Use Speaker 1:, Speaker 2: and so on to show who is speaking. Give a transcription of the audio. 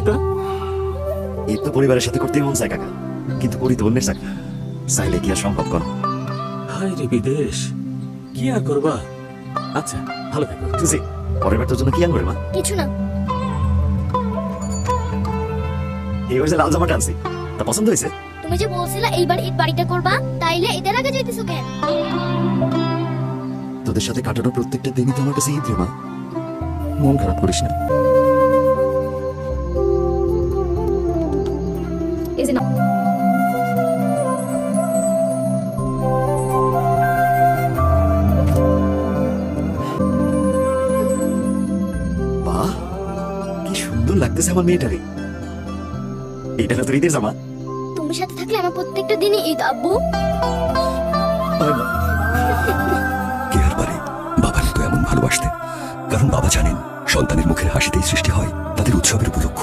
Speaker 1: এটা
Speaker 2: ঈদ তো পরিবারের সাথে করতেই মন চায় কাকা, কিন্তু করি তো অন্যের চাকরি, চাইলে কি আর সম্ভব কর?
Speaker 1: হায় রে বিদেশ, কি আর করবা। আচ্ছা ভালো থেকো।
Speaker 2: তুই পরের বার তোর জন্য কি আনবো রে মা?
Speaker 3: কিছু না।
Speaker 2: এই যে লাল জামাটা আনছি, তা পছন্দ হয়েছে?
Speaker 3: তুমি যে বলছিলা এইবার ঈদ বাড়িতে করবা, তাইলে ঈদের আগে যাইতেছো কেন?
Speaker 2: তোদের সাথে কাটানো প্রত্যেকটা দিনই তো আমার কাছে ঈদ রে মা, মন খারাপ করিস না।
Speaker 3: এই যে নাও।
Speaker 2: বাহ, কি সুন্দর লাগতেছে আমার মেয়েটারে। এটা না তোর ঈদের জামা?
Speaker 3: তুমি সাথে থাকলে আমার প্রত্যেকটা দিনই ঈদ আব্বু।
Speaker 4: কে আর পারে বাবার মতো এমন ভালোবাসতে? কারণ বাবা জানেন সন্তানের মুখের হাসিতেই সৃষ্টি হয় তাদের উৎসবের উপলক্ষ।